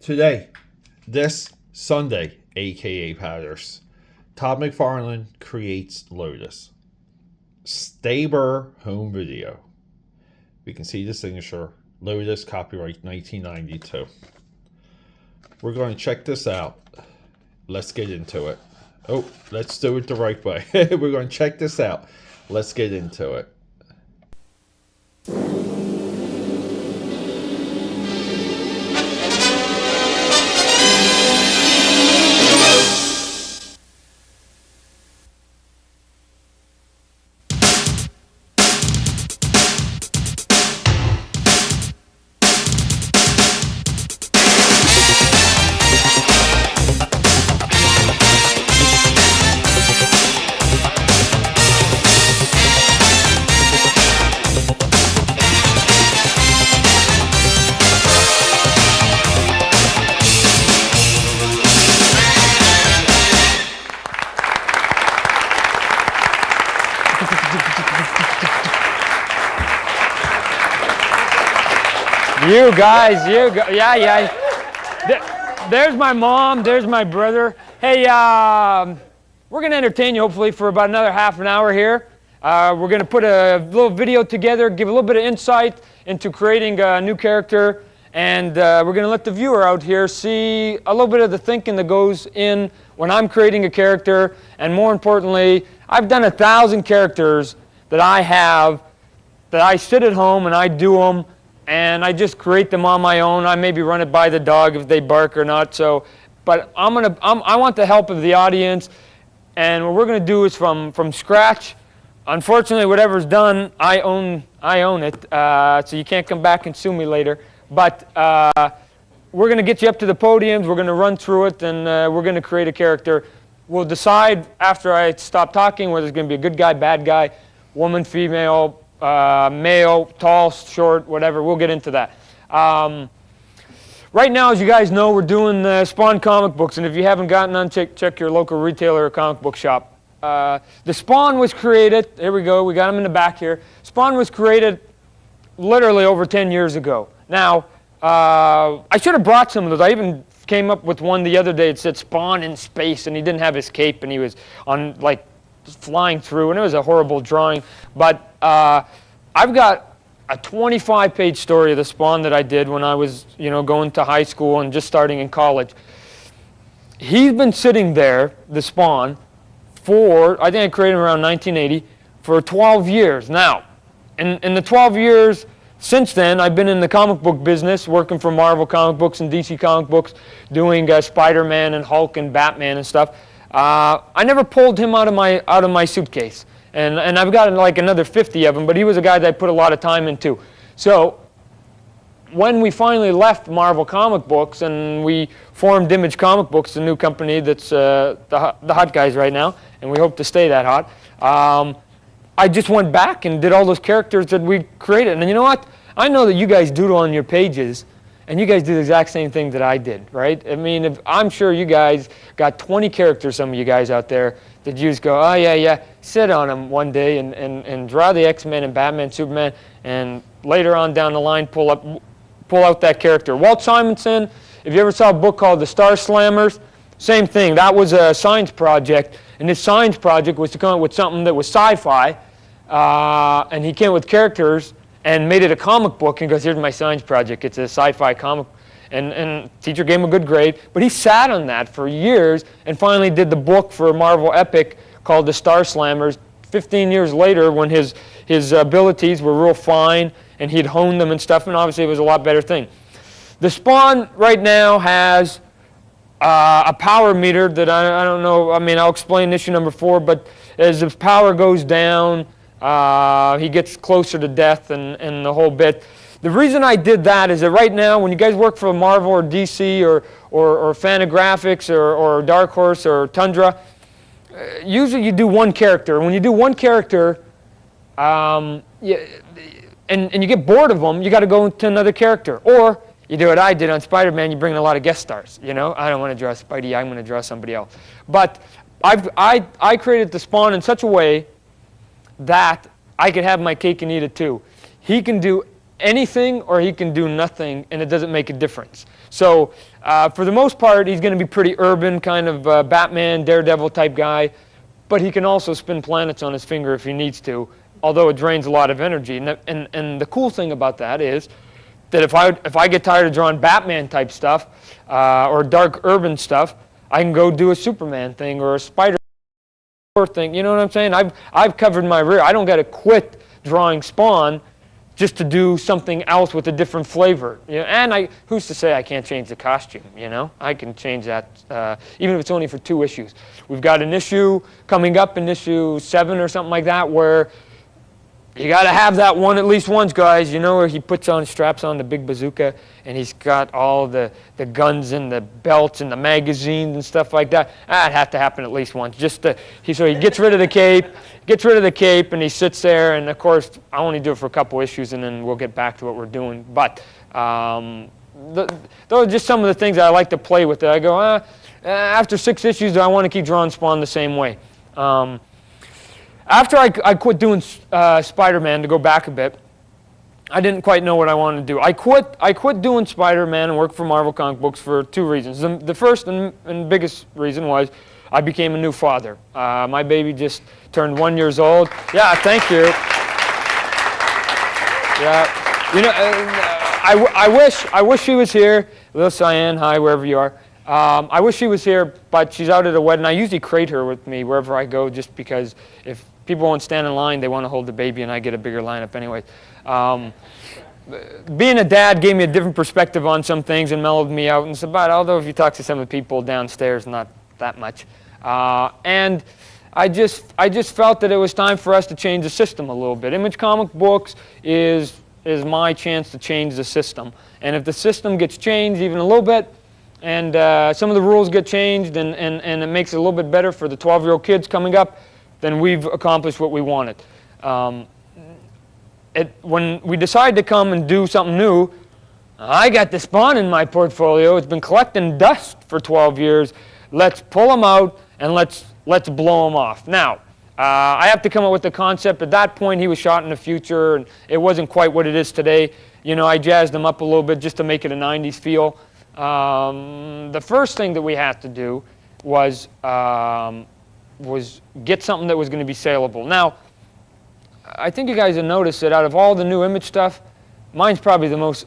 Today, this Sunday, AKAPADers, Todd McFarlane creates Lotus. Staber home video. We can see the signature. Lotus, copyright 1992. We're going to check this out. Let's get into it. Oh, let's do it the right way. We're going to check this out. Let's get into it. Yeah. There's my mom, there's my brother. Hey, we're going to entertain you hopefully for about another half an hour here. We're going to put a little video together, give a little bit of insight into creating a new character, and we're going to let the viewer out here see a little bit of the thinking that goes in when I'm creating a character, and more importantly, I've done 1,000 characters that I have, that I sit at home and I do them, and I just create them on my own. I maybe run it by the dog if they bark or not. So, but I want the help of the audience, and what we're going to do is from scratch. Unfortunately, whatever's done, I own it. So you can't come back and sue me later. But we're going to get you up to the podiums. We're going to run through it, and we're going to create a character. We'll decide after I stop talking whether it's going to be a good guy, bad guy, woman, female, male, tall, short, whatever. We'll get into that. Right now, as you guys know, we're doing Spawn comic books, and if you haven't gotten on, check your local retailer or comic book shop. The Spawn was created, here we go, we got them in the back here. Spawn was created literally over 10 years ago. Now, I should have brought some of those. I even came up with one the other day. It said Spawn in space, and he didn't have his cape, and he was on, like, flying through, and it was a horrible drawing. But I've got a 25-page story of the Spawn that I did when I was, going to high school and just starting in college. He's been sitting there, the Spawn, for, I think I created him around 1980, for 12 years. Now, in the 12 years since then, I've been in the comic book business, working for Marvel comic books and DC comic books, doing Spider-Man and Hulk and Batman and stuff. I never pulled him out of my suitcase, and I've got like another 50 of them, but he was a guy that I put a lot of time into. So when we finally left Marvel comic books and we formed Image Comic Books, a new company that's the hot guys right now, and we hope to stay that hot, I just went back and did all those characters that we created. And you know what? I know that you guys doodle on your pages, and you guys do the exact same thing that I did, right? I mean, I'm sure you guys got 20 characters, some of you guys out there, that you just go, oh, yeah, sit on them one day and draw the X-Men and Batman, Superman, and later on down the line pull out that character. Walt Simonson, if you ever saw a book called The Star Slammers, same thing. That was a science project, and this science project was to come up with something that was sci-fi, and he came up with characters and made it a comic book and goes, here's my science project. It's a sci-fi comic. And teacher gave him a good grade. But he sat on that for years and finally did the book for Marvel Epic called The Star Slammers. 15 years later, when his abilities were real fine and he'd honed them and stuff, and obviously it was a lot better thing. The Spawn right now has a power meter that I don't know. I mean, I'll explain issue number 4, but as his power goes down, he gets closer to death and the whole bit. The reason I did that is that right now, when you guys work for Marvel or DC or Fantagraphics or Dark Horse or Tundra, usually you do one character. When you do one character, and you get bored of them, you got to go to another character. Or you do what I did on Spider-Man, you bring in a lot of guest stars. I don't want to draw Spidey, I'm going to draw somebody else. But I created the Spawn in such a way that I could have my cake and eat it too. He can do anything or he can do nothing, and it doesn't make a difference. So for the most part, he's going to be pretty urban, kind of Batman, Daredevil type guy, but he can also spin planets on his finger if he needs to, although it drains a lot of energy. And the cool thing about that is that if I get tired of drawing Batman type stuff or dark urban stuff, I can go do a Superman thing or a Spider thing. You know what I'm saying? I've covered my rear. I don't got to quit drawing Spawn just to do something else with a different flavor. You know? And who's to say I can't change the costume? You know, I can change that even if it's only for 2 issues. We've got an issue coming up in issue 7 or something like that where you got to have that one at least once, guys. You know, where he straps on the big bazooka, and he's got all the guns and the belts and the magazines and stuff like that. That'd have to happen at least once. So he gets rid of the cape, and he sits there. And of course, I only do it for a couple issues, and then we'll get back to what we're doing. But those are just some of the things that I like to play with. I go, after 6 issues, do I want to keep drawing Spawn the same way? After I quit doing Spider-Man, to go back a bit, I didn't quite know what I wanted to do. I quit doing Spider-Man and worked for Marvel comic books for 2 reasons. The first and biggest reason was I became a new father. My baby just turned 1 year old. Yeah, thank you. Yeah, you know, I wish she was here. Little Cyan, hi, wherever you are. I wish she was here, but she's out at a wedding. I usually crate her with me wherever I go, just because if people won't stand in line, they want to hold the baby, and I get a bigger lineup anyway. Being a dad gave me a different perspective on some things and mellowed me out. And it's about, although if you talk to some of the people downstairs, not that much. And I just felt that it was time for us to change the system a little bit. Image Comic Books is my chance to change the system. And if the system gets changed even a little bit, and some of the rules get changed, and it makes it a little bit better for the 12-year-old kids coming up, then we've accomplished what we wanted. When we decided to come and do something new, I got the Spawn in my portfolio. It's been collecting dust for 12 years. Let's pull them out and let's blow them off. Now, I have to come up with the concept. At that point, he was shot in the future, and it wasn't quite what it is today. You know, I jazzed him up a little bit just to make it a 90s feel. The first thing that we had to do was get something that was going to be saleable. Now, I think you guys have noticed that out of all the new Image stuff, mine's probably the most,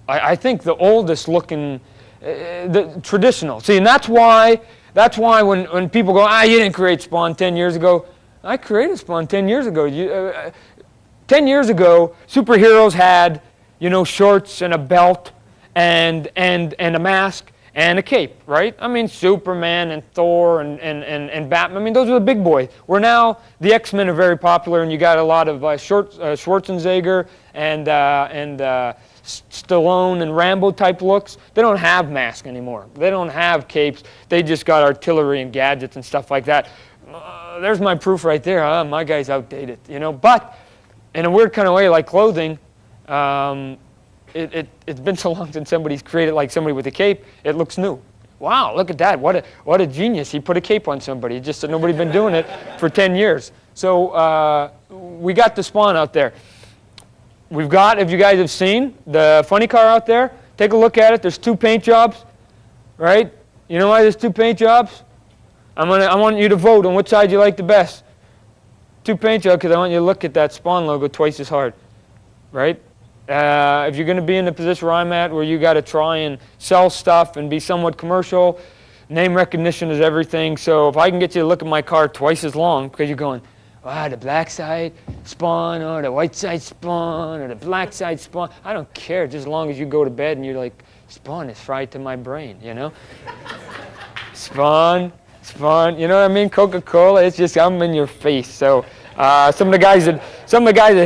I think the oldest looking, the traditional. See, and that's why when people go, you didn't create Spawn 10 years ago. I created Spawn 10 years ago. 10 years ago, superheroes had, you know, shorts and a belt and a mask and a cape, right? I mean, Superman and Thor and Batman. I mean, those are the big boys. Where now the X-Men are very popular, and you got a lot of Schwarzenegger and Stallone and Rambo type looks. They don't have masks anymore. They don't have capes. They just got artillery and gadgets and stuff like that. There's my proof right there. My guy's outdated, you know. But in a weird kind of way, like clothing, it's been so long since somebody's created like somebody with a cape, it looks new. Wow, look at that. What a genius. He put a cape on somebody. Just that nobody's been doing it for 10 years. So we got the Spawn out there. We've got, if you guys have seen, the funny car out there. Take a look at it. There's 2 paint jobs, right? You know why there's 2 paint jobs? I want you to vote on which side you like the best. 2 paint jobs, because I want you to look at that Spawn logo twice as hard, right? If you're going to be in the position where I'm at, where you got to try and sell stuff and be somewhat commercial, name recognition is everything. So if I can get you to look at my car twice as long, because you're going, the black side Spawn, or the white side Spawn, or the black side Spawn. I don't care, just as long as you go to bed and you're like, Spawn is fried to my brain, you know? Spawn, you know what I mean? Coca-Cola, it's just, I'm in your face. So some of the guys that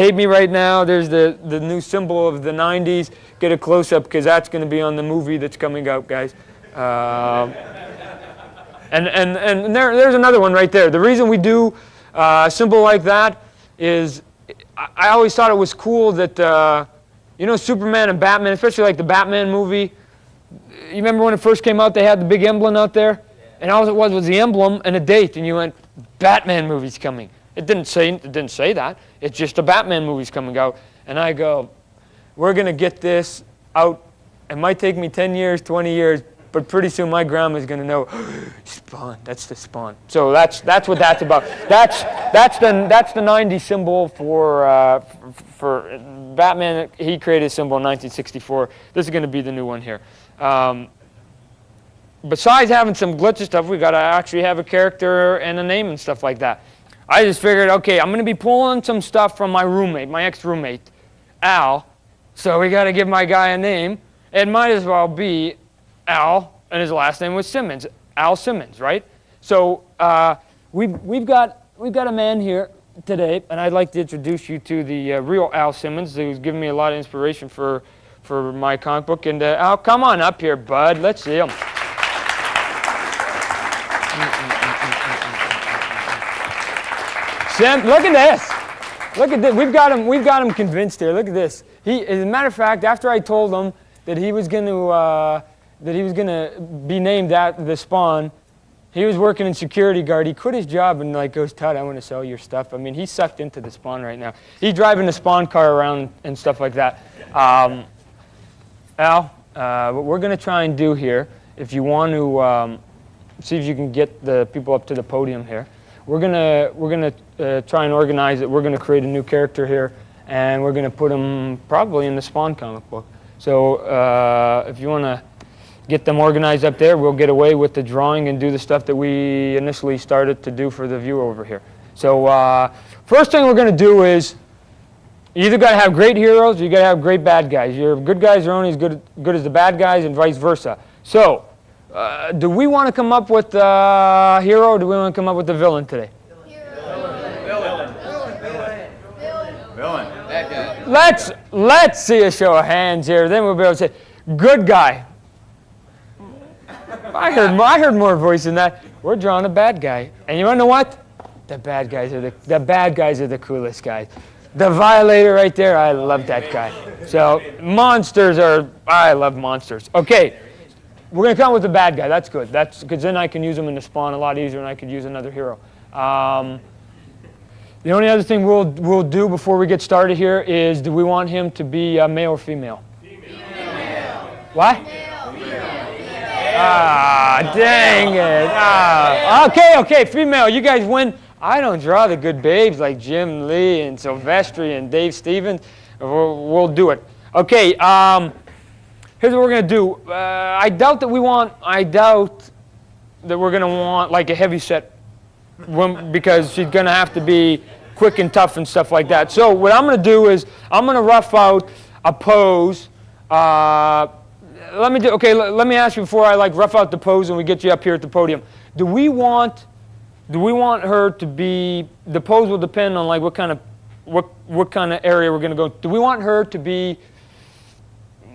hate me right now, there's the new symbol of the 90s. Get a close-up, because that's going to be on the movie that's coming out, guys. And there's another one right there. The reason we do a symbol like that is I always thought it was cool that, you know, Superman and Batman, especially like the Batman movie, you remember when it first came out, they had the big emblem out there? And all it was the emblem and a date, and you went, Batman movie's coming. It didn't say that. It's just a Batman movie's coming out. And I go, we're going to get this out. It might take me 10 years, 20 years, but pretty soon my grandma's going to know, Spawn, that's the Spawn. So that's what that's about. That's the 90 symbol for Batman. He created a symbol in 1964. This is going to be the new one here. Besides having some glitchy stuff, we got to actually have a character and a name and stuff like that. I just figured, okay, I'm going to be pulling some stuff from my roommate, my ex-roommate, Al. So we got to give my guy a name. It might as well be Al, and his last name was Simmons, Al Simmons, right? So we've got a man here today, and I'd like to introduce you to the real Al Simmons, who's given me a lot of inspiration for my comic book. And Al, come on up here, bud. Let's see him. Sim, look at this. Look at this. We've got him convinced here. Look at this. As a matter of fact, after I told him that he was going to be named after the Spawn, he was working in security guard. He quit his job and like goes, Todd, I want to sell your stuff. I mean, he's sucked into the Spawn right now. He's driving the Spawn car around and stuff like that. Al, what we're going to try and do here, if you want to see if you can get the people up to the podium here, we're gonna try and organize it. We're gonna create a new character here, and we're gonna put him probably in the Spawn comic book. So if you want to get them organized up there, we'll get away with the drawing and do the stuff that we initially started to do for the viewer over here. So first thing we're gonna do is you either gotta have great heroes or you gotta have great bad guys. Your good guys are only as good as the bad guys, and vice versa. So. Do we want to come up with the hero, or do we want to come up with the villain today? Villain. Let's see a show of hands here. Then we'll be able to say, good guy. I heard more voice than that. We're drawing a bad guy, and you want to know what? The bad guys are the coolest guys. The Violator right there, I love that guy. So monsters I love monsters. Okay. We're going to come up with the bad guy. That's good. That's because then I can use him in the Spawn a lot easier, and I could use another hero. The only other thing we'll do before we get started here is, do we want him to be male or female? Female. What? Female. Dang it. Okay, female. You guys win. I don't draw the good babes like Jim Lee and Silvestri and Dave Stevens. We'll do it. Okay. Here's what we're going to do. I doubt that we're going to want like a heavy set because she's going to have to be quick and tough and stuff like that. So what I'm going to do is I'm going to rough out a pose. Let me ask you before I rough out the pose and we get you up here at the podium. Do we want her to be, the pose will depend on like what kind of area we're going to go. Do we want her to be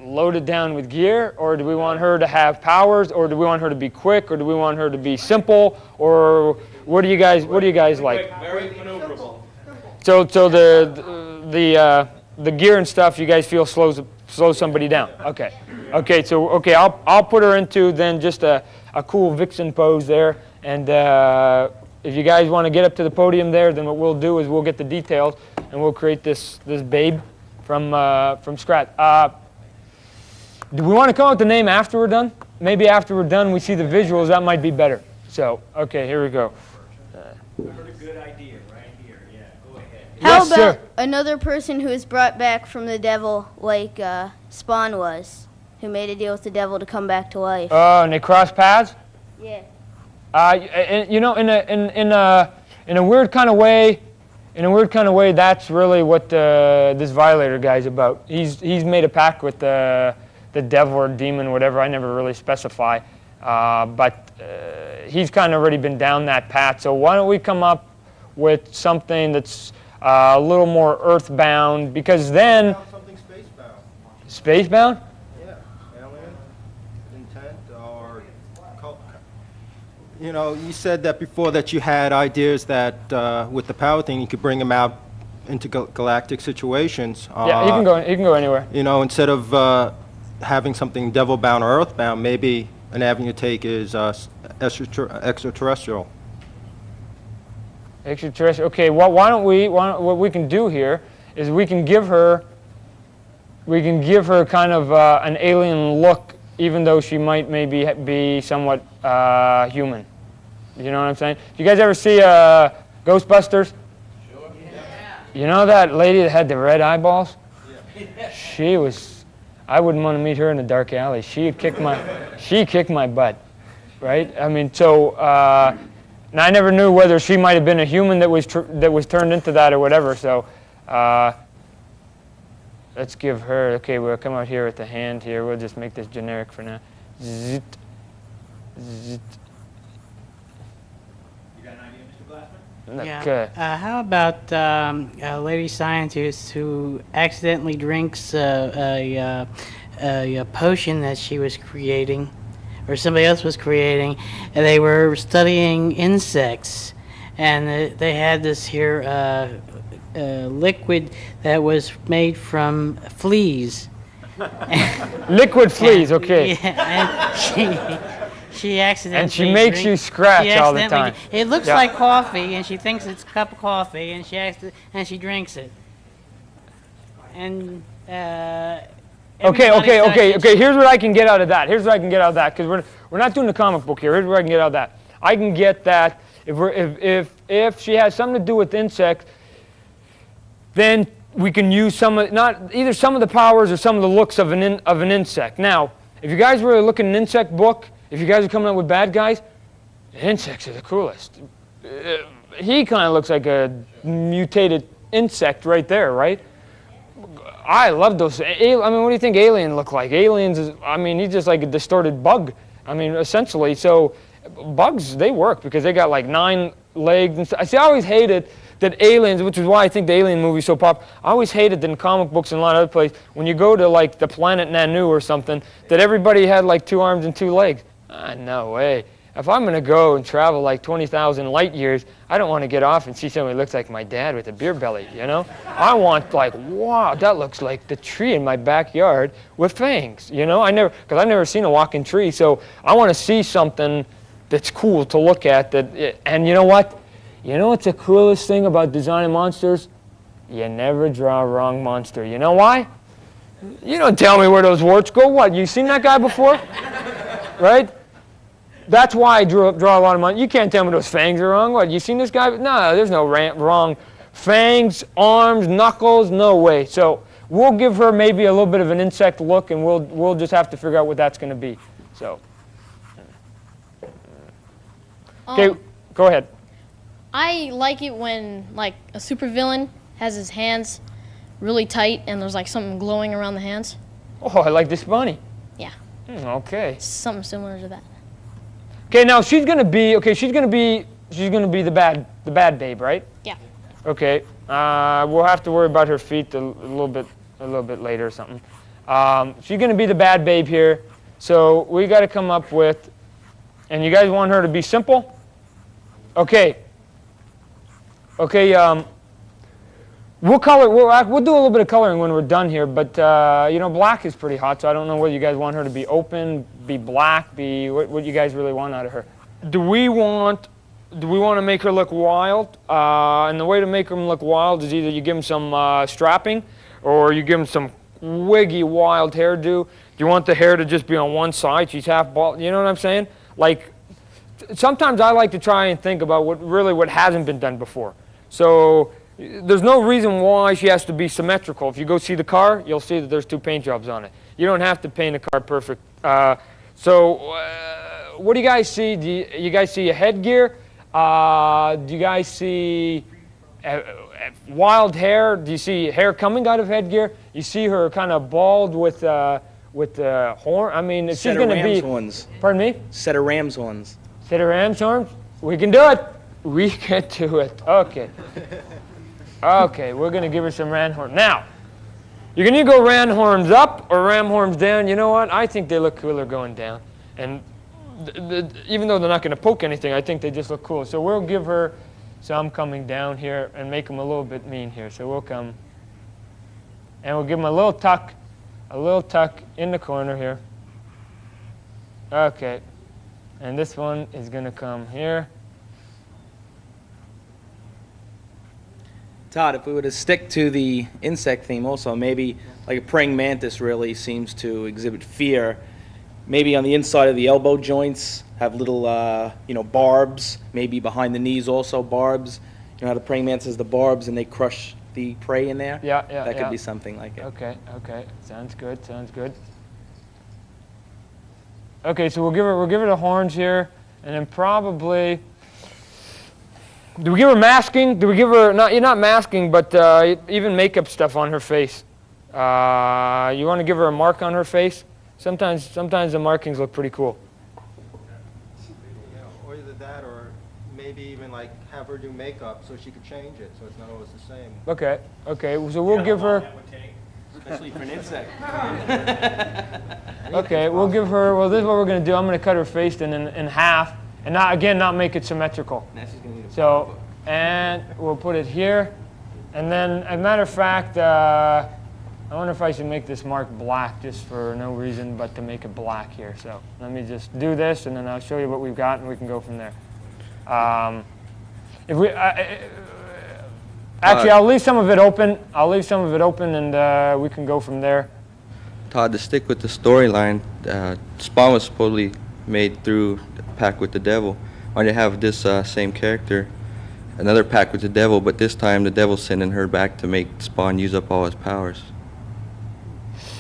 loaded down with gear, or do we want her to have powers, or do we want her to be quick, or do we want her to be simple, or what do you guys like? Very maneuverable. So the gear and stuff you guys feel slows somebody down. Okay. I'll put her into then just a cool vixen pose there, and if you guys want to get up to the podium there, then what we'll do is we'll get the details and we'll create this babe from scratch. Do we want to come up with the name after we're done? Maybe after we're done we see the visuals, that might be better. So, okay, here we go. I heard a good idea right here. Yeah, go ahead. How Yes, about sir. another person who is brought back from the devil like Spawn was, who made a deal with the devil to come back to life? And they cross paths? Yeah. You know, in a weird kind of way, that's really what this Violator guy's about. He's made a pact with the devil or demon, whatever. I never really specify, but he's kind of already been down that path. So why don't we come up with something that's a little more earthbound? Because then Something spacebound. spacebound. Yeah, alien, intent, or you know, you said that before that you had ideas that with the power thing you could bring them out into galactic situations. Yeah, you can go anywhere. You know, instead of having something devil-bound or earthbound, maybe an avenue to take is extraterrestrial. Extraterrestrial. Okay, well, what we can do here is we can give her we can give her kind of an alien look, even though she might maybe be somewhat human. You know what I'm saying? You guys ever see Ghostbusters? Sure. Yeah. You know that lady that had the red eyeballs? Yeah. She was, I wouldn't want to meet her in a dark alley. She kicked my butt, right? I mean, so, and I never knew whether she might have been a human that was turned into that or whatever, so, let's give her, okay, we'll come out here at the hand here. We'll just make this generic for now. Zit, zit. Yeah. Okay. How about a lady scientist who accidentally drinks a potion that she was creating, or somebody else was creating, and they were studying insects, and they had this here liquid that was made from fleas. Liquid fleas, okay. Yeah, and she accidentally And she makes you scratch all the time. It looks Yeah. like coffee, and she thinks it's a cup of coffee, and she drinks it. And Okay. Here's what I can get out of that. Because we're not doing the comic book here. Here's what I can get out of that. I can get that if she has something to do with insects, then we can use either some of the powers or some of the looks of an insect. Now, if you guys were looking at an insect book, if you guys are coming up with bad guys, insects are the coolest. He kind of looks like a mutated insect right there, right? I love those. I mean, what do you think Alien look like? Aliens he's just like a distorted bug. I mean, essentially. So bugs, they work because they got like 9 legs and stuff. I always hated that aliens, which is why I think the Alien movie is so popular. I always hated that in comic books and a lot of other places, when you go to like the planet Nanu or something, that everybody had like 2 arms and 2 legs. No way. If I'm going to go and travel like 20,000 light years, I don't want to get off and see somebody who looks like my dad with a beer belly, you know? I want like, wow, that looks like the tree in my backyard with fangs, you know? Because I've never seen a walking tree, so I want to see something that's cool to look at. And you know what? You know what's the coolest thing about designing monsters? You never draw a wrong monster. You know why? You don't tell me where those warts go. What, you seen that guy before? Right? That's why I draw a lot of monsters. You can't tell me those fangs are wrong. What, you seen this guy? No, there's no wrong. Fangs, arms, knuckles, no way. So we'll give her maybe a little bit of an insect look, and we'll just have to figure out what that's going to be. So. Okay, go ahead. I like it when like a supervillain has his hands really tight and there's like something glowing around the hands. Oh, I like this bunny. Yeah. Okay. Something similar to that. Okay, now she's gonna be the bad babe, right? Yeah. Okay. We'll have to worry about her feet a little bit later or something. She's gonna be the bad babe here. So we got to come up with, and you guys want her to be simple? Okay. Okay, we'll do a little bit of coloring when we're done here, but black is pretty hot, so I don't know whether you guys want her to be open, be black, what you guys really want out of her. Do we want to make her look wild? And the way to make them look wild is either you give them some strapping, or you give them some wiggy wild hairdo. Do you want the hair to just be on one side? She's half bald. You know what I'm saying? Like, sometimes I like to try and think about what hasn't been done before. So there's no reason why she has to be symmetrical. If you go see the car, you'll see that there's 2 paint jobs on it. You don't have to paint a car perfect. What do you guys see? Do you guys see a headgear? Do you guys see wild hair? Do you see hair coming out of headgear? You see her kind of bald with horn? I mean, she's going to be... Horns. Pardon me? Set of ram's horns. Set of ram's horns? We can do it. We can do it. Okay. Okay, we're going to give her some ram horns. Now, you can either go ram horns up or ram horns down. You know what? I think they look cooler going down. And even though they're not going to poke anything, I think they just look cool. So we'll give her some coming down here and make them a little bit mean here. So we'll come and we'll give them a little tuck in the corner here. Okay. And this one is going to come here. Todd, if we were to stick to the insect theme also, maybe like a praying mantis really seems to exhibit fear. Maybe on the inside of the elbow joints have little, barbs. Maybe behind the knees also barbs. You know how the praying mantis has the barbs and they crush the prey in there? Yeah. That could be something like it. Okay. Sounds good. Okay, so we'll give her the horns here, and then probably. Do we give her masking? Do we give her not masking, but even makeup stuff on her face? You want to give her a mark on her face? Sometimes the markings look pretty cool. Yeah, or either that, or maybe even like have her do makeup so she could change it, so it's not always the same. Okay. So we'll give her. Especially for an insect. Okay, we'll give her. Well, this is what we're going to do. I'm going to cut her face in half, and not make it symmetrical. So, and we'll put it here, and then, as a matter of fact, I wonder if I should make this mark black just for no reason but to make it black here. So let me just do this, and then I'll show you what we've got, and we can go from there. Actually, I'll leave some of it open. And we can go from there. Todd, to stick with the storyline, Spawn was supposedly made through a pact with the devil. Why do you have this same character, another pact with the devil, but this time the devil's sending her back to make Spawn use up all his powers?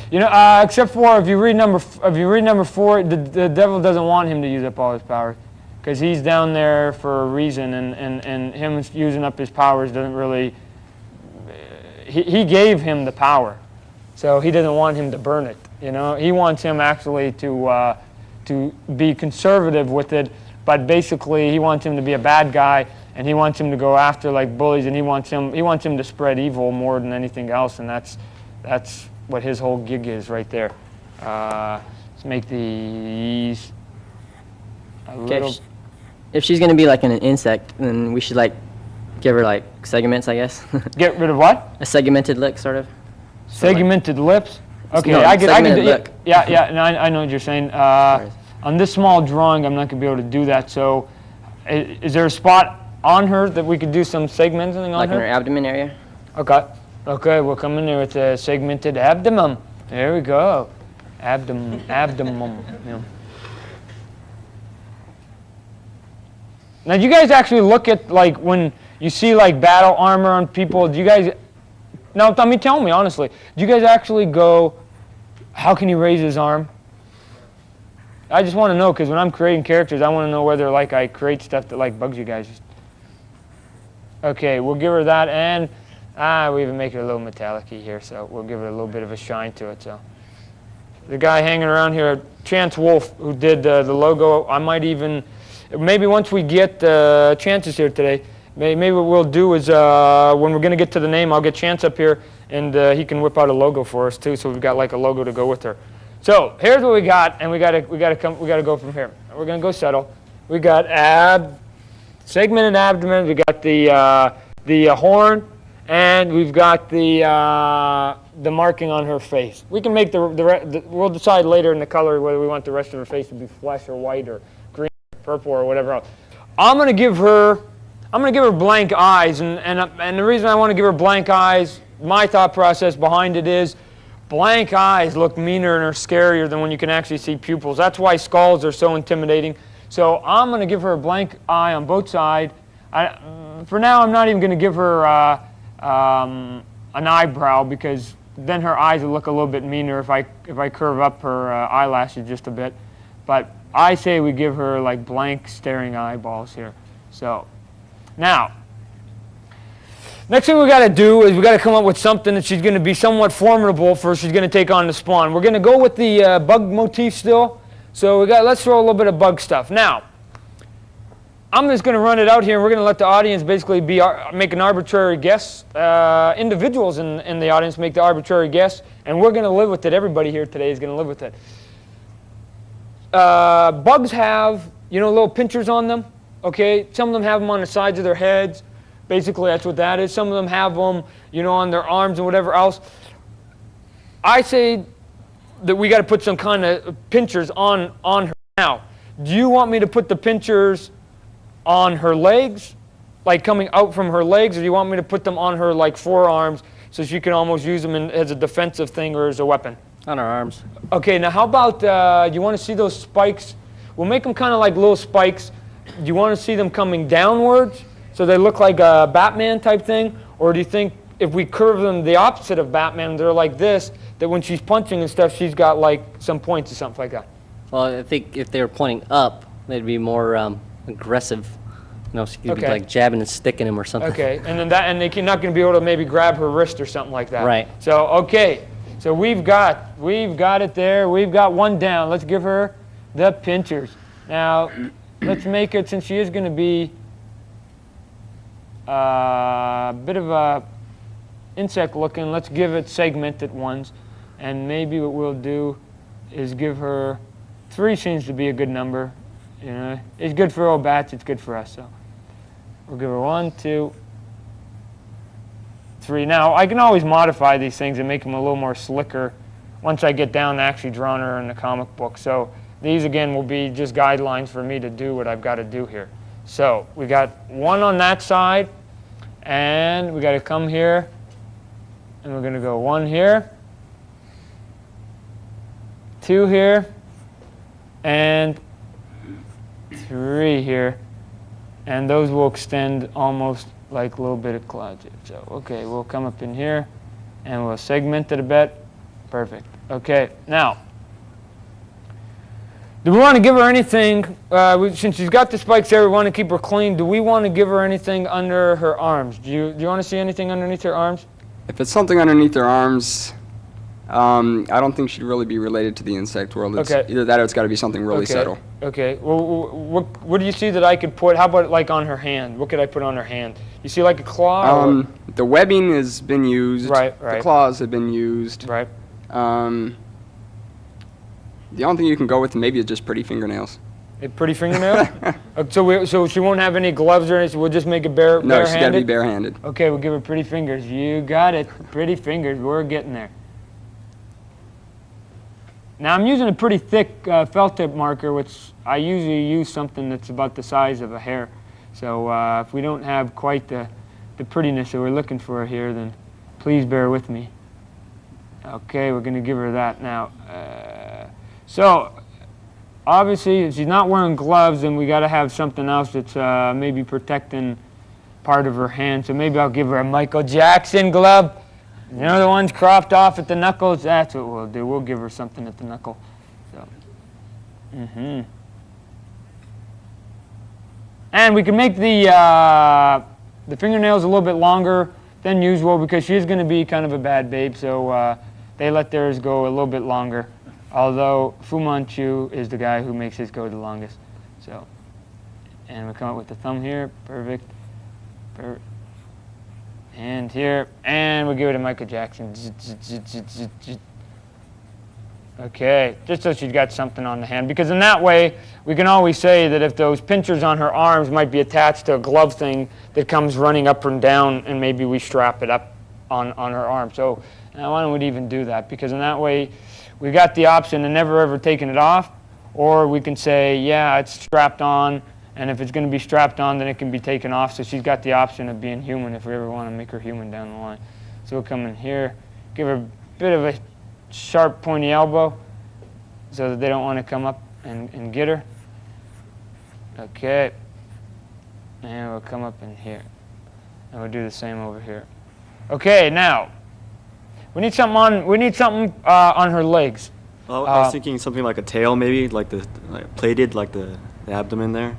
You know, except for if you read number 4, the devil doesn't want him to use up all his powers, because he's down there for a reason, and him using up his powers doesn't really. He gave him the power, so he doesn't want him to burn it. You know, he wants him actually to be conservative with it, but basically he wants him to be a bad guy, and he wants him to go after like bullies, and he wants him to spread evil more than anything else, and that's what his whole gig is right there. Let's make these a little. If she's gonna be like an insect, then we should like give her like segments, I guess. Get rid of what? A segmented look, sort of. Segmented lips. Okay, No, I can segmented do. look. Yeah, and I know what you're saying. On this small drawing, I'm not gonna be able to do that. So, is there a spot on her that we could do some segmenting on Like her? in her abdomen area. Okay, we'll come in there with a segmented abdomen. There we go. Abdomen. Yeah. Now, do you guys actually look at, like, when you see, like, battle armor on people, do you guys, now, tell me, honestly, do you guys actually go, how can he raise his arm? I just want to know, because when I'm creating characters, I want to know whether, like, I create stuff that, like, bugs you guys. Okay, we'll give her that, and we even make it a little metallic-y here, so we'll give it a little bit of a shine to it. So the guy hanging around here, Chance Wolf, who did the logo, I might even, maybe once we get Chance's here today, maybe what we'll do is when we're going to get to the name, I'll get Chance up here, and he can whip out a logo for us too, so we've got like a logo to go with her. So here's what we got, and we gotta go from here. We're gonna go subtle. We got segmented abdomen. We got the horn, and we've got the marking on her face. We can make we'll decide later in the color whether we want the rest of her face to be flesh or white or green or purple or whatever else. I'm gonna give her blank eyes, and the reason I want to give her blank eyes, my thought process behind it is, blank eyes look meaner and are scarier than when you can actually see pupils. That's why skulls are so intimidating. So I'm going to give her a blank eye on both sides. For now, I'm not even going to give her an eyebrow, because then her eyes will look a little bit meaner if I curve up her eyelashes just a bit. But I say we give her like blank staring eyeballs here. So now, next thing we got to do is we got to come up with something that she's going to be somewhat formidable for. She's going to take on the Spawn. We're going to go with the bug motif still. So let's throw a little bit of bug stuff. Now, I'm just going to run it out here, and we're going to let the audience basically make an arbitrary guess. Individuals in the audience make the arbitrary guess, and we're going to live with it. Everybody here today is going to live with it. Bugs have, little pinchers on them. Okay, some of them have them on the sides of their heads. Basically, that's what that is. Some of them have them, on their arms and whatever else. I say that we got to put some kind of pinchers on her. Now, do you want me to put the pinchers on her legs like coming out from her legs, or do you want me to put them on her like forearms so she can almost use them as a defensive thing or as a weapon? On our arms. Okay, now how about, you want to see those spikes? We'll make them kind of like little spikes. Do you want to see them coming downwards so they look like a Batman type thing? Or do you think if we curve them the opposite of Batman, they're like this, that when she's punching and stuff, she's got like some points or something like that? Well, I think if they were pointing up, they'd be more aggressive. You know, so you'd be Okay. like jabbing and sticking him or something. Okay, and then and they're not going to be able to maybe grab her wrist or something like that. Right. So, okay, so we've got it there. We've got one down. Let's give her the pinchers. Now, let's make it, since she is going to be a bit of a insect looking, let's give it segmented ones. And maybe what we'll do is give her 3 seems to be a good number. You know, it's good for old bats, it's good for us. So we'll give her 1, 2, 3. Now, I can always modify these things and make them a little more slicker once I get down to actually drawing her in the comic book. So these, again, will be just guidelines for me to do what I've got to do here. So we got 1 on that side, and we got to come here, and we're going to go 1 here, 2 here, and 3 here. And those will extend almost like a little bit of cloud shape. So, okay, we'll come up in here, and we'll segment it a bit. Perfect. Okay, now, do we want to give her anything, since she's got the spikes there, we want to keep her clean. Do we want to give her anything under her arms? Do you want to see anything underneath her arms? If it's something underneath her arms, I don't think she'd really be related to the insect world. It's Okay. either that or it's got to be something really subtle. Okay. Well, what do you see that I could put? How about like on her hand? What could I put on her hand? You see like a claw? Or The webbing has been used. Right. The claws have been used. Right. The only thing you can go with maybe is just pretty fingernails. A pretty fingernail? So she won't have any gloves or anything. We'll just make it barehanded? No, she's got to be barehanded. Okay, we'll give her pretty fingers. You got it. Pretty fingers. We're getting there. Now I'm using a pretty thick felt tip marker, which I usually use something that's about the size of a hair. So if we don't have quite the prettiness that we're looking for here, then please bear with me. Okay, we're going to give her that now. So obviously, if she's not wearing gloves, then we got to have something else that's maybe protecting part of her hand. So maybe I'll give her a Michael Jackson glove. You know, the ones cropped off at the knuckles? That's what we'll do. We'll give her something at the knuckle. So, And we can make the fingernails a little bit longer than usual because she's going to be kind of a bad babe. So they let theirs go a little bit longer. Although Fu Manchu is the guy who makes his go the longest. So, and we'll come up with the thumb here. Perfect. And here, and we'll give it to Michael Jackson. Okay, just so she's got something on the hand. Because in that way, we can always say that if those pinchers on her arms might be attached to a glove thing that comes running up and down, and maybe we strap it up on her arm. So now why don't we even do that? Because in that way, we got the option of never ever taking it off, or we can say, yeah, it's strapped on. And if it's going to be strapped on, then it can be taken off. So she's got the option of being human if we ever want to make her human down the line. So we'll come in here, give her a bit of a sharp, pointy elbow so that they don't want to come up and get her. Okay. And we'll come up in here. And we'll do the same over here. Okay, now, we need something on her legs. Well, I was thinking something like a tail, maybe, like plated, like the abdomen there.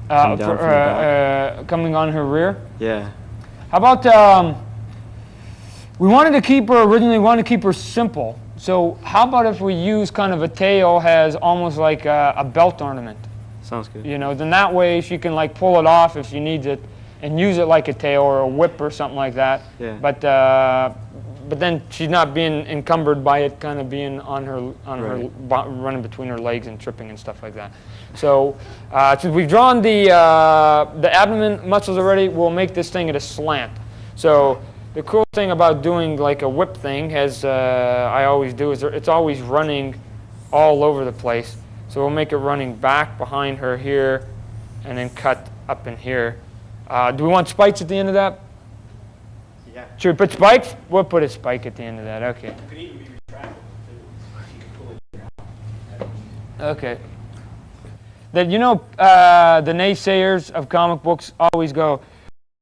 Coming on her rear? Yeah. How about, we originally wanted to keep her simple. So how about if we use kind of a tail has almost like a belt ornament? Sounds good. You know, then that way she can like pull it off if she needs it and use it like a tail or a whip or something like that. Yeah. But then she's not being encumbered by it kind of being on her running between her legs and tripping and stuff like that. So since we've drawn the abdomen muscles already, we'll make this thing at a slant. So the cool thing about doing like a whip thing, as I always do, is it's always running all over the place. So we'll make it running back behind her here and then cut up in here. Do we want spikes at the end of that? Yeah. Should we put spikes? We'll put a spike at the end of that. Okay. It could even be retractable too. You could pull it out. Okay. That the naysayers of comic books always go,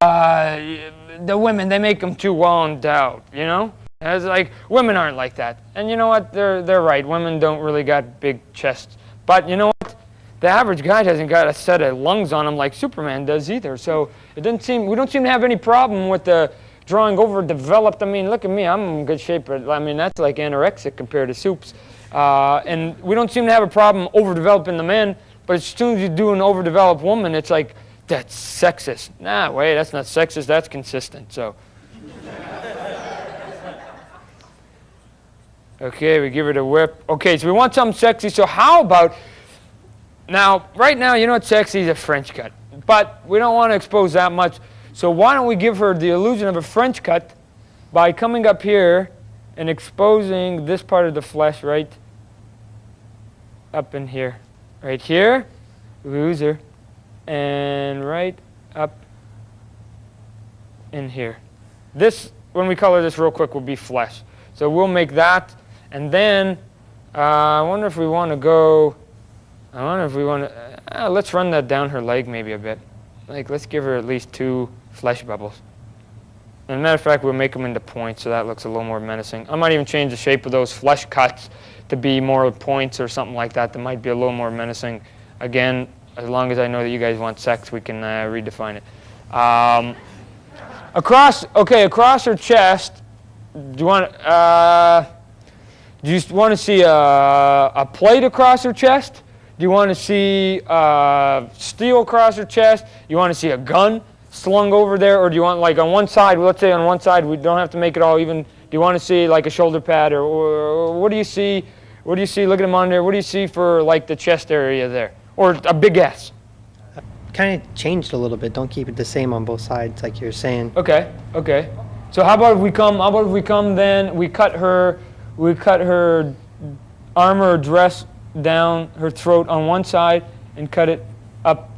the women, they make them too well endowed, you know? It's like, women aren't like that. And you know what? They're right. Women don't really got big chests. But you know what? The average guy doesn't got a set of lungs on him like Superman does either. So we don't seem to have any problem with the drawing overdeveloped. I mean, look at me. I'm in good shape. But I mean, that's like anorexic compared to Soup's. And we don't seem to have a problem overdeveloping the men. But as soon as you do an overdeveloped woman, it's like, that's sexist. Nah, wait, that's not sexist. That's consistent. So. Okay, we give it a whip. Okay, so we want something sexy. So how about, now, right now, you know what's sexy is a French cut. But we don't want to expose that much. So why don't we give her the illusion of a French cut by coming up here and exposing this part of the flesh right up in here. Right here, loser, and right up in here. This, when we color this real quick, will be flesh. So we'll make that. And then, I wonder if we want to go, let's run that down her leg maybe a bit. Like, let's give her at least 2 flesh bubbles. As a matter of fact, we'll make them into points, so that looks a little more menacing. I might even change the shape of those flesh cuts to be more points or something like that. That might be a little more menacing. Again, as long as I know that you guys want sex, we can redefine it. Across her chest, do you want to see a plate across her chest? Do you want to see steel across her chest? You want to see a gun slung over there? Or do you want, like, on one side, let's say on one side, we don't have to make it all even. Do you want to see like a shoulder pad? Or what do you see? What do you see? Look at them on there. What do you see for like the chest area there? Or a big S? Kind of changed a little bit. Don't keep it the same on both sides like you're saying. Okay, okay. So how about if we come then, we cut her armor or dress down her throat on one side and cut it up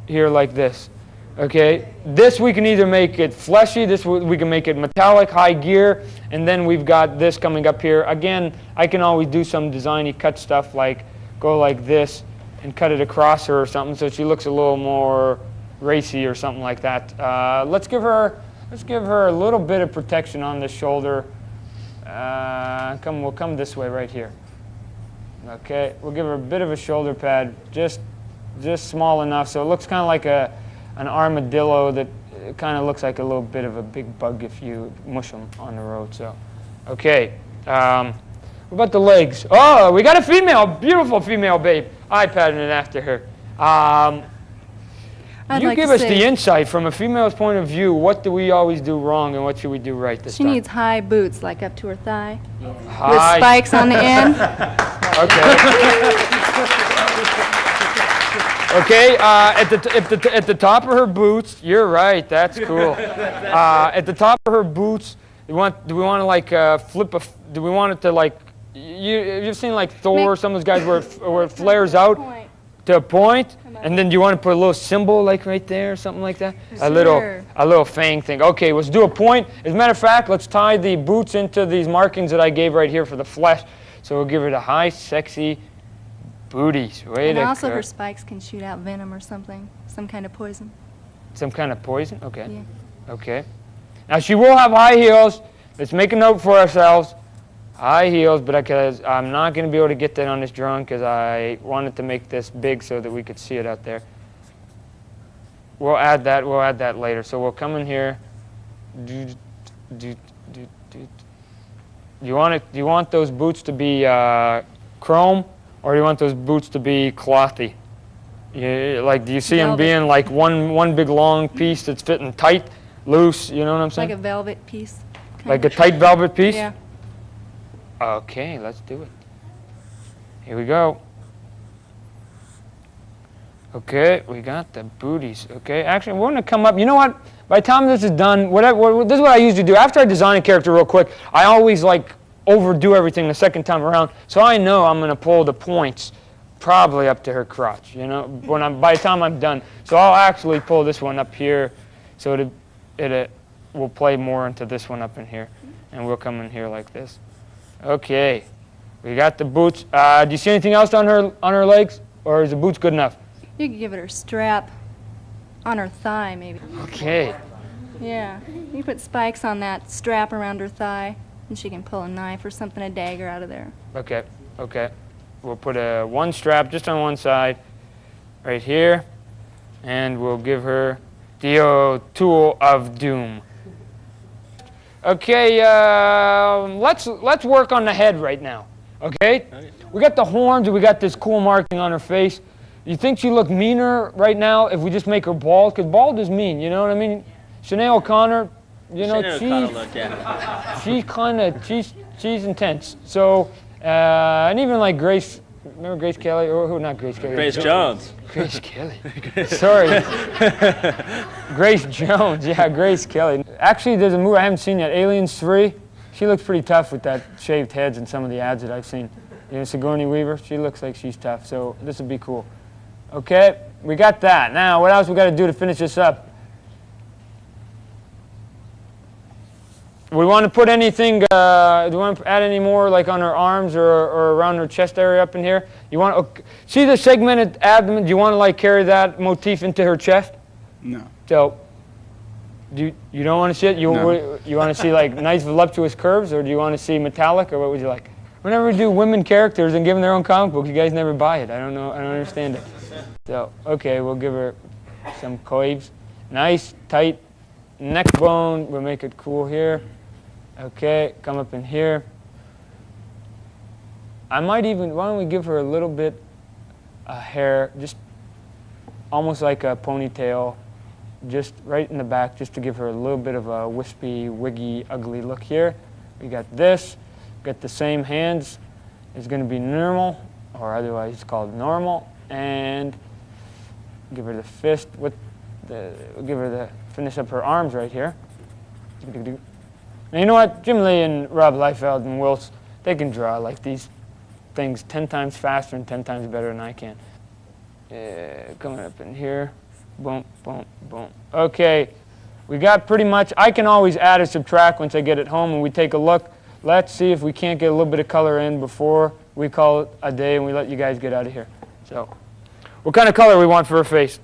here like this. Okay, this we can either make it fleshy, this we can make it metallic, high gear, and then we've got this coming up here. Again, I can always do some designy cut stuff, like go like this and cut it across her or something so she looks a little more racy or something like that. Let's give her a little bit of protection on the shoulder. We'll come this way right here. Okay, we'll give her a bit of a shoulder pad, just small enough so it looks kind of like an armadillo that kind of looks like a little bit of a big bug if you mush them on the road. So, okay. What about the legs? Oh, we got a female, beautiful female babe. I patterned it after her. You give us the insight from a female's point of view. What do we always do wrong and what should we do right this time? She needs high boots, like up to her thigh, high. with spikes on the end. Okay, at the top of her boots, you're right, that's cool. At the top of her boots, do we want to like do we want it to like, you've seen like Thor, some of those guys where it flares out to a point, and then do you want to put a little symbol like right there or something like that? Sure. A little fang thing. Okay, let's do a point. As a matter of fact, let's tie the boots into these markings that I gave right here for the flesh. So we'll give her the high, sexy booties. And also her spikes can shoot out venom or something, some kind of poison. Some kind of poison? Okay. Yeah. Okay. Now she will have high heels. Let's make a note for ourselves. High heels, but I'm not going to be able to get that on this drawing because I wanted to make this big so that we could see it out there. We'll add that later. So we'll come in here. Do you want those boots to be chrome, or do you want those boots to be clothy? Like, do you see them being like one big long piece that's fitting tight, loose? You know what I'm saying? Like a velvet piece. Like a tight velvet piece? Yeah. Okay, let's do it. Here we go. Okay, we got the booties. Okay, actually, we're going to come up. You know what? By the time this is done, this is what I usually do. After I design a character real quick, I always like overdo everything the second time around. So I know I'm going to pull the points probably up to her crotch, you know, by the time I'm done. So I'll actually pull this one up here So it will play more into this one up in here, and we'll come in here like this. Okay, we got the boots. Do you see anything else on her legs, or is the boots good enough? You could give it her strap on her thigh, maybe. Okay. Yeah. You put spikes on that strap around her thigh, and she can pull a knife or something, a dagger out of there. Okay. Okay. We'll put one strap just on one side, right here, and we'll give her the tool of doom. Okay. Let's work on the head right now. Okay. We got the horns, and we got this cool marking on her face. You think she look meaner right now if we just make her bald? Because bald is mean, you know what I mean? Sinead O'Connor, you know, she's intense. So, and even like Grace, remember Grace Kelly? Or who, not Grace Kelly? Grace Jones. Grace Kelly. Sorry. Grace Jones, yeah, Grace Kelly. Actually, there's a movie I haven't seen yet, Aliens 3. She looks pretty tough with that shaved heads in some of the ads that I've seen. You know, Sigourney Weaver, she looks like she's tough, so this would be cool. Okay, we got that. Now, what else we got to do to finish this up? We want to put anything, do we want to add any more like on her arms or around her chest area up in here? You want to, see the segmented abdomen, do you want to like carry that motif into her chest? No. So, you don't want to see it? You want to see like nice voluptuous curves, or do you want to see metallic, or what would you like? Whenever we do women characters and give them their own comic book, you guys never buy it. I don't know, I don't understand it. So, okay, we'll give her some coives. Nice, tight neck bone, we'll make it cool here. Okay, come up in here. I might even, why don't we give her a little bit of hair, just almost like a ponytail, just right in the back, just to give her a little bit of a wispy, wiggy, ugly look here. We got this, got the same hands. It's going to be normal, or otherwise it's called normal, and give her the fist with the, give her the, finish up her arms right here. Now, you know what? Jim Lee and Rob Liefeld and Wills, they can draw like these things 10 times faster and 10 times better than I can. Coming up in here. Boom, boom, boom. Okay, we got pretty much, I can always add or subtract once I get it home and we take a look. Let's see if we can't get a little bit of color in before we call it a day and we let you guys get out of here. So, what kind of color we want for her face?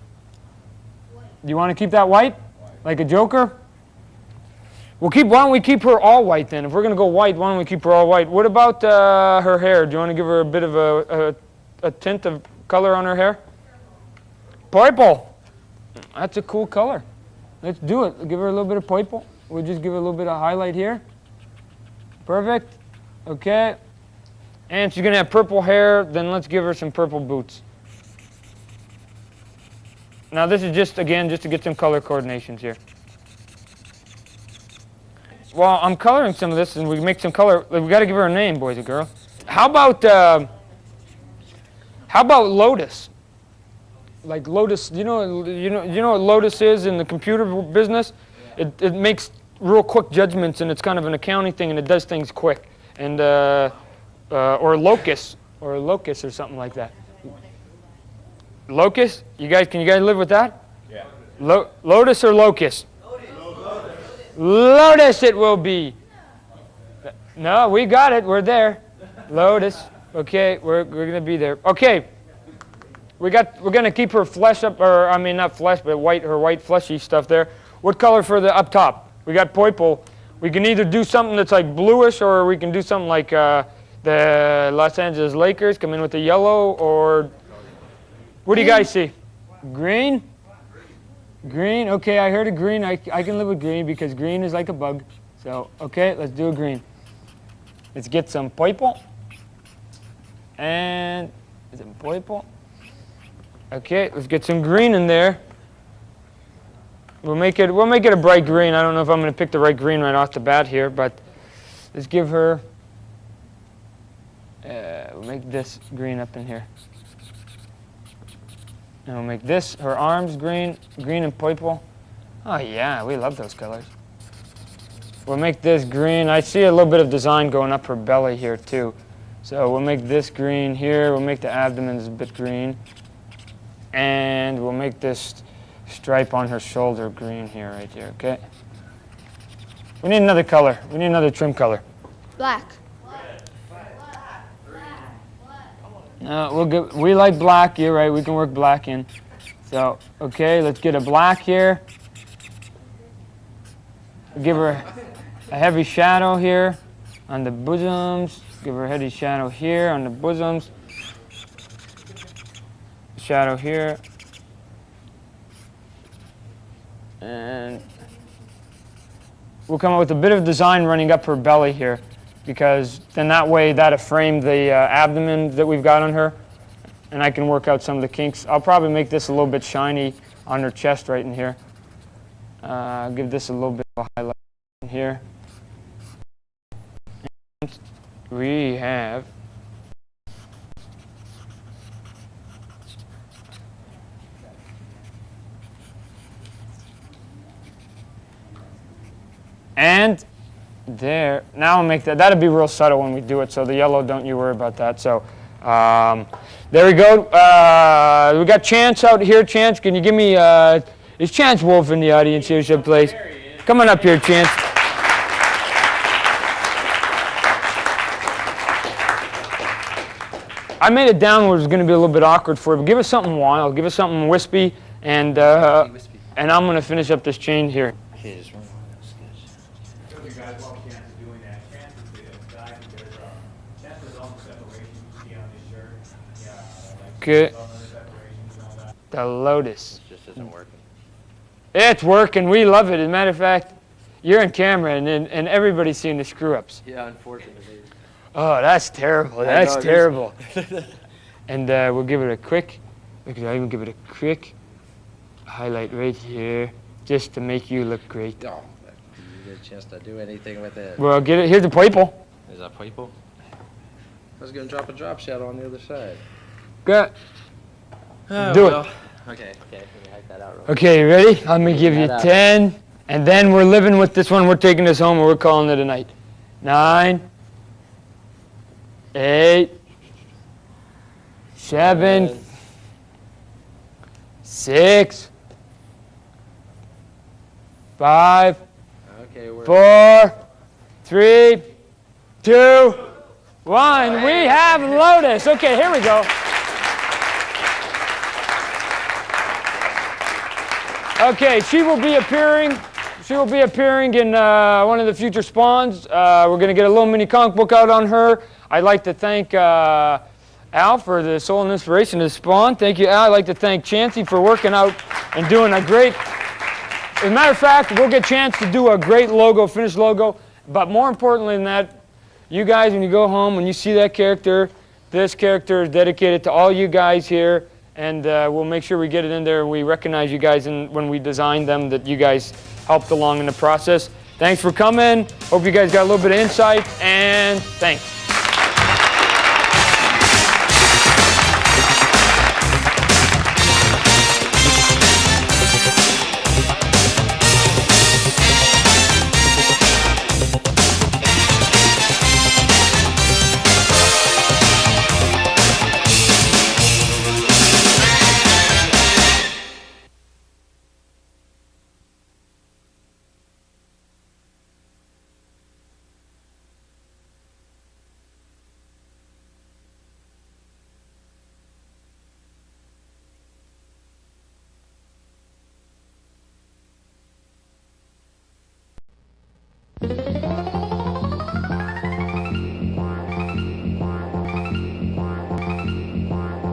Do you want to keep that white? Like a Joker? Why don't we keep her all white then? If we're going to go white, why don't we keep her all white? What about her hair? Do you want to give her a bit of a tint of color on her hair? Purple. That's a cool color. Let's do it. Give her a little bit of purple. We'll just give her a little bit of highlight here. Perfect. Okay. And she's going to have purple hair. Then let's give her some purple boots. Now this is just, again, just to get some color coordinations here. Well, I'm coloring some of this, and we make some color. We got to give her a name, boys and girls. How about Lotus? Like Lotus, you know what Lotus is in the computer business? It makes real quick judgments, and it's kind of an accounting thing, and it does things quick. And or Locus, or something like that. Locus? Can you guys live with that? Yeah. Lotus or Locust? Lotus it will be. No, we got it. We're there. Lotus. Okay, we're gonna be there. Okay. We're gonna keep her flesh up, or I mean not flesh, but her white fleshy stuff there. What color for the up top? We got purple. We can either do something that's like bluish, or we can do something like the Los Angeles Lakers, come in with the yellow, or what do you guys see? Green? Green, okay, I heard a green. I can live with green because green is like a bug. So, okay, let's do a green. Let's get some purple. And, is it purple? Okay, let's get some green in there. We'll make it a bright green. I don't know if I'm going to pick the right green right off the bat here, but let's give her, we'll make this green up in here. And we'll make this, her arms green and purple. Oh yeah, we love those colors. We'll make this green. I see a little bit of design going up her belly here too. So we'll make this green here. We'll make the abdomen a bit green. And we'll make this stripe on her shoulder green here, right here, okay? We need another color. We need another trim color. Black. No, we like black. You're right. We can work black in. So, okay, let's get a black here. Give her a heavy shadow here on the bosoms. Give her a heavy shadow here on the bosoms. Shadow here. And we'll come up with a bit of design running up her belly here, because then that way that'll frame the abdomen that we've got on her, and I can work out some of the kinks. I'll probably make this a little bit shiny on her chest right in here. Give this a little bit of a highlight in here. And we have and there. Now I'll make that. That'll be real subtle when we do it, so the yellow, don't you worry about that. So there we go. We got Chance out here. Chance, can you give me, is Chance Wolf in the audience here someplace? Come on up here, Chance. I made it down where it's going to be a little bit awkward for you, but give us something wild. Give us something wispy, and I'm going to finish up this chain here. Okay. The Lotus. It just isn't working. It's working. We love it. As a matter of fact, you're on camera, and everybody's seeing the screw-ups. Yeah, unfortunately. Oh, that's terrible. That's terrible. And we'll give it a quick, I'll even give it a quick highlight right here, just to make you look great. Oh, you get a chance to do anything with it. Well, get it. Here's the purple. Is that purple? I was going to drop a drop shadow on the other side. Good. Oh, Do well. it. Okay, let me hack that out real Okay, you ready? I'm going to give you 10, and then we're living with this one. We're taking this home, and we're calling it a night. 9, 8, 7, 6, 5, Okay, 4, 3, 2, 1. We have Lotus. Okay, here we go. Okay, she will be appearing. She will be appearing in one of the future spawns. We're going to get a little mini comic book out on her. I'd like to thank Al for the soul and inspiration of the spawn. Thank you, Al. I'd like to thank Chancey for working out and doing a great. As a matter of fact, we'll get a chance to do a great logo, finished logo. But more importantly than that, you guys, when you go home, when you see that character, this character is dedicated to all you guys here. And we'll make sure we get it in there. We recognize you guys when we design them, that you guys helped along in the process. Thanks for coming. Hope you guys got a little bit of insight, and thanks.